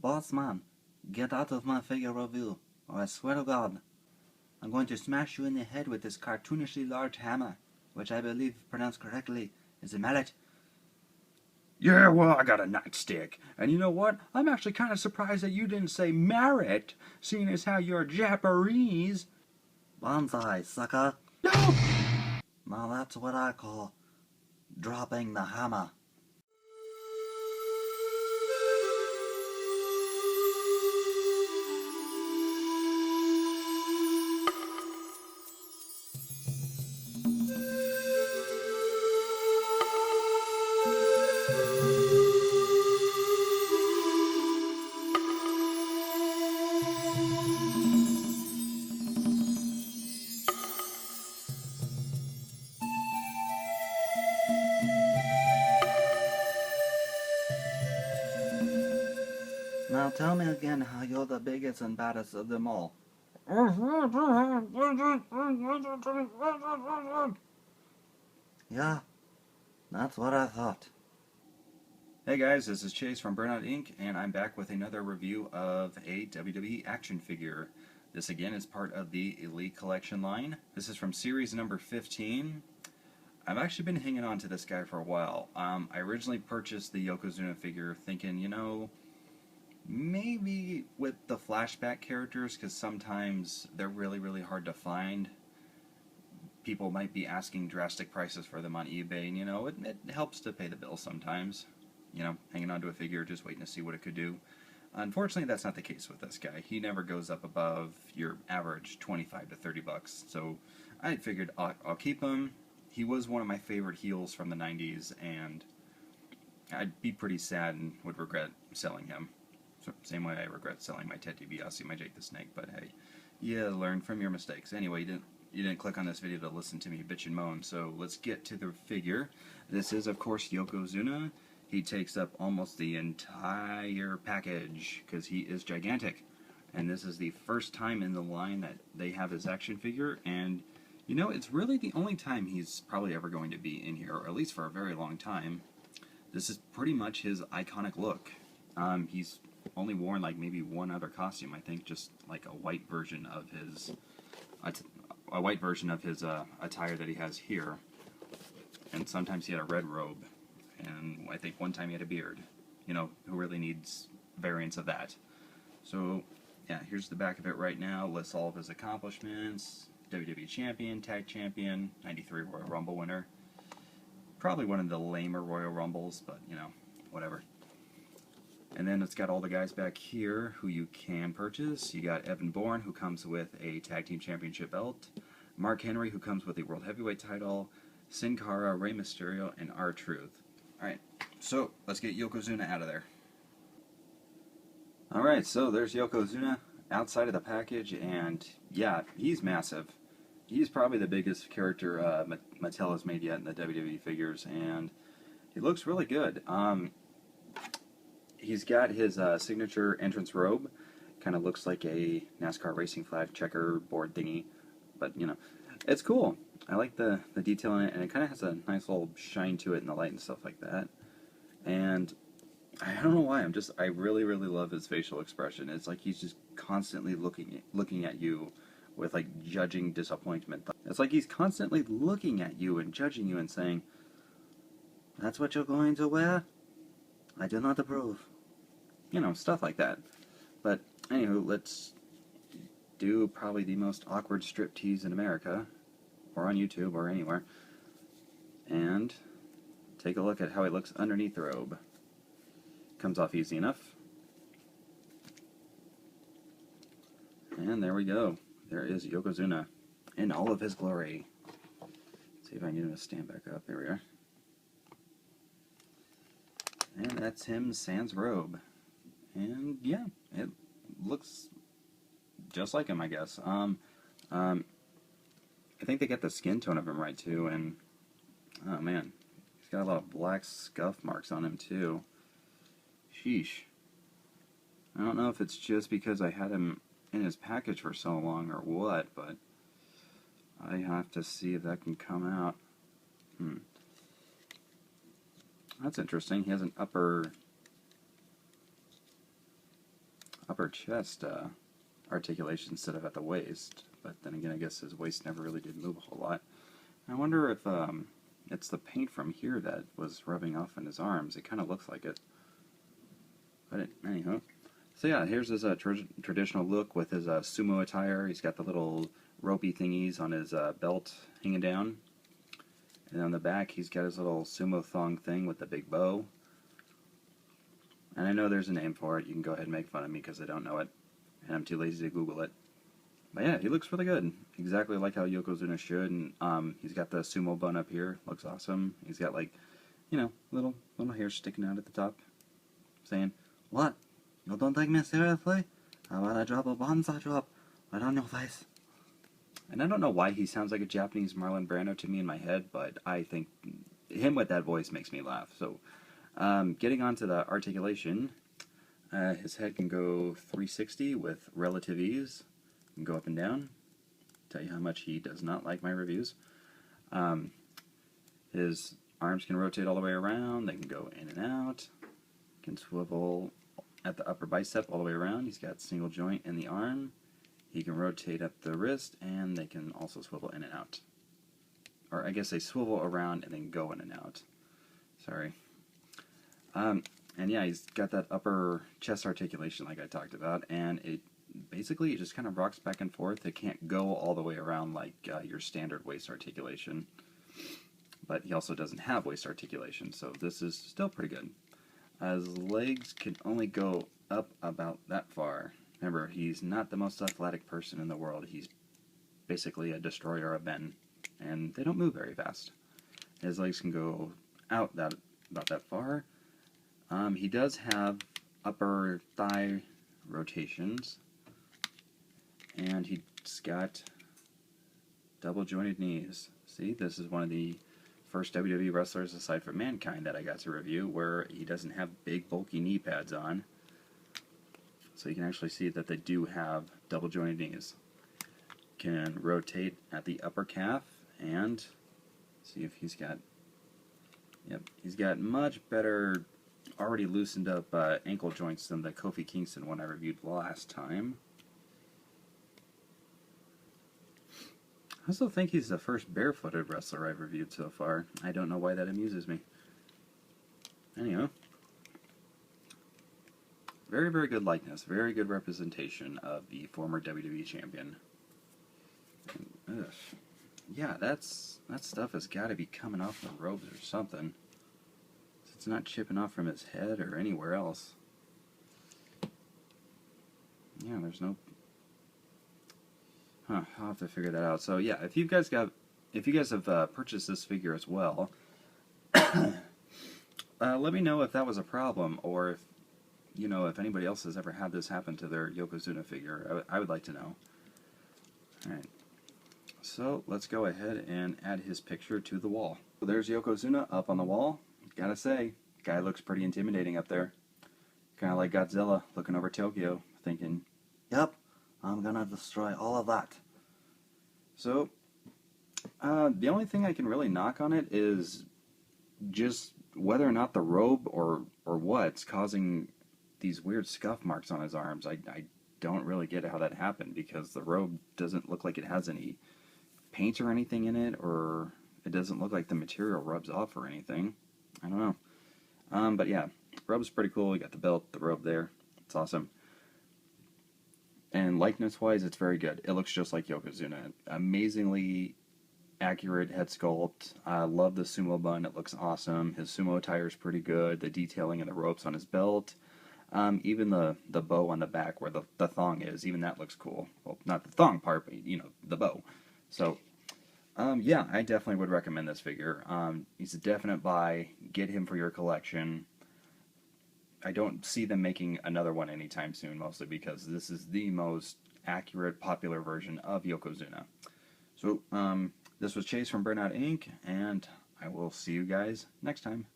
Boss man, get out of my figure review, or I swear to God, I'm going to smash you in the head with this cartoonishly large hammer, which I believe, pronounced correctly, is a mallet. Yeah, well, I got a nightstick. And you know what? I'm actually kind of surprised that you didn't say Merit, seeing as how you're Japanese. BANZAI, sucker. No! Now that's what I call dropping the hammer. Now tell me again how you're the biggest and baddest of them all. Yeah, that's what I thought. Hey guys, this is Chase from BurnoutInc, and I'm back with another review of a WWE action figure. This again is part of the Elite Collection line. This is from series number 15. I've actually been hanging on to this guy for a while. I originally purchased the Yokozuna figure thinking, you know, maybe with the flashback characters, because sometimes they're really hard to find. People might be asking drastic prices for them on eBay, and you know, it helps to pay the bill sometimes. You know, hanging on to a figure, just waiting to see what it could do. Unfortunately, that's not the case with this guy. He never goes up above your average 25 to 30 bucks. So I figured I'll keep him. He was one of my favorite heels from the 90s, and I'd be pretty sad and would regret selling him. So, same way I regret selling my Ted DiBiase, my Jake the Snake, but hey, yeah, learn from your mistakes. Anyway, you didn't click on this video to listen to me bitch and moan, so let's get to the figure. This is, of course, Yokozuna. He takes up almost the entire package because he is gigantic. And this is the first time in the line that they have his action figure, and you know, it's really the only time he's probably ever going to be in here, or at least for a very long time. This is pretty much his iconic look. He's only worn like maybe one other costume, I think, just like a white version of his attire that he has here. And sometimes he had a red robe, and I think one time he had a beard. You know, who really needs variants of that? So, yeah, here's the back of it right now. Lists all of his accomplishments. WWE Champion, Tag Champion, 93 Royal Rumble winner. Probably one of the lamer Royal Rumbles, but, you know, whatever. And then it's got all the guys back here who you can purchase. You got Evan Bourne, who comes with a Tag Team Championship belt. Mark Henry, who comes with a World Heavyweight title. Sin Cara, Rey Mysterio, and R-Truth. Alright, so let's get Yokozuna out of there. Alright, so there's Yokozuna outside of the package, and yeah, he's massive. He's probably the biggest character Mattel has made yet in the WWE figures, and he looks really good. He's got his signature entrance robe. Kind of looks like a NASCAR racing flag checkerboard thingy, but you know, it's cool. I like the detail in it, and it kind of has a nice little shine to it in the light and stuff like that. And I don't know why, I really love his facial expression. It's like he's just constantly looking at you with like judging disappointment. It's like he's constantly looking at you and judging you and saying, "That's what you're going to wear? I do not approve." You know, stuff like that. But anywho, let's do probably the most awkward striptease in America, or on YouTube, or anywhere, and take a look at how he looks underneath the robe. Comes off easy enough. And there we go. There is Yokozuna in all of his glory. Let's see if I can get him to stand back up. There we are. And that's him sans robe. And yeah, it looks just like him, I guess. I think they get the skin tone of him right too, and oh man, he's got a lot of black scuff marks on him too. Sheesh. I don't know if it's just because I had him in his package for so long or what, but I have to see if that can come out. That's interesting. He has an upper upper chest articulation instead of at the waist. But then again, I guess his waist never really did move a whole lot. I wonder if it's the paint from here that was rubbing off on his arms. It kind of looks like it. But anyhow. So yeah, here's his traditional look with his sumo attire. He's got the little ropey thingies on his belt hanging down. And on the back, he's got his little sumo thong thing with the big bow. And I know there's a name for it. You can go ahead and make fun of me because I don't know it. And I'm too lazy to Google it. But yeah, he looks really good. Exactly like how Yokozuna should. And he's got the sumo bun up here. Looks awesome. He's got, like, you know, little hair sticking out at the top. Saying, What? You don't take me seriously? How about I drop a BANZAI drop right on your face? and I don't know why he sounds like a Japanese Marlon Brando to me in my head, but I think him with that voice makes me laugh. So, getting on to the articulation, his head can go 360 with relative ease. Can go up and down. Tell you how much he does not like my reviews. His arms can rotate all the way around. They can go in and out. Can swivel at the upper bicep all the way around. He's got single joint in the arm. He can rotate up the wrist, and they can also swivel in and out. Or I guess they swivel around and then go in and out. Sorry. And yeah, he's got that upper chest articulation like I talked about, and it just kind of rocks back and forth. It can't go all the way around like your standard waist articulation. But he also doesn't have waist articulation, so this is still pretty good. His legs can only go up about that far. Remember, he's not the most athletic person in the world. He's basically a destroyer of men, and they don't move very fast. His legs can go out about that far. He does have upper thigh rotations, and he's got double jointed knees. See, this is one of the first WWE wrestlers aside from Mankind that I got to review where he doesn't have big bulky knee pads on. So you can actually see that they do have double jointed knees. Can rotate at the upper calf and see if he's got, yep, he's got much better already loosened up ankle joints than the Kofi Kingston one I reviewed last time. I also think he's the first barefooted wrestler I've reviewed so far. I don't know why that amuses me. Anyhow. Very, very good likeness. Very good representation of the former WWE champion. Ugh. Yeah, that stuff has got to be coming off the robes or something. It's not chipping off from his head or anywhere else. Yeah, there's no... Huh, I'll have to figure that out. So yeah, if you guys have purchased this figure as well, let me know if that was a problem, or if, you know, if anybody else has ever had this happen to their Yokozuna figure. I would like to know. Alright, so let's go ahead and add his picture to the wall. So there's Yokozuna up on the wall. Gotta say, guy looks pretty intimidating up there. Kind of like Godzilla looking over Tokyo, thinking, Yep, I'm gonna destroy all of that. So, the only thing I can really knock on it is just whether or not the robe or what's causing these weird scuff marks on his arms. I don't really get how that happened, because the robe doesn't look like it has any paint or anything in it, or it doesn't look like the material rubs off or anything. I don't know. But yeah, robe's pretty cool. You got the belt, the robe there. It's awesome. And likeness-wise, it's very good. It looks just like Yokozuna. Amazingly accurate head sculpt. I love the sumo bun. It looks awesome. His sumo attire is pretty good. The detailing and the ropes on his belt. Even the bow on the back where the thong is, even that looks cool. Well, not the thong part, but, you know, the bow. So, yeah, I definitely would recommend this figure. He's a definite buy. Get him for your collection. I don't see them making another one anytime soon, mostly because this is the most accurate, popular version of Yokozuna. So, this was Chase from Burnout Inc., and I will see you guys next time.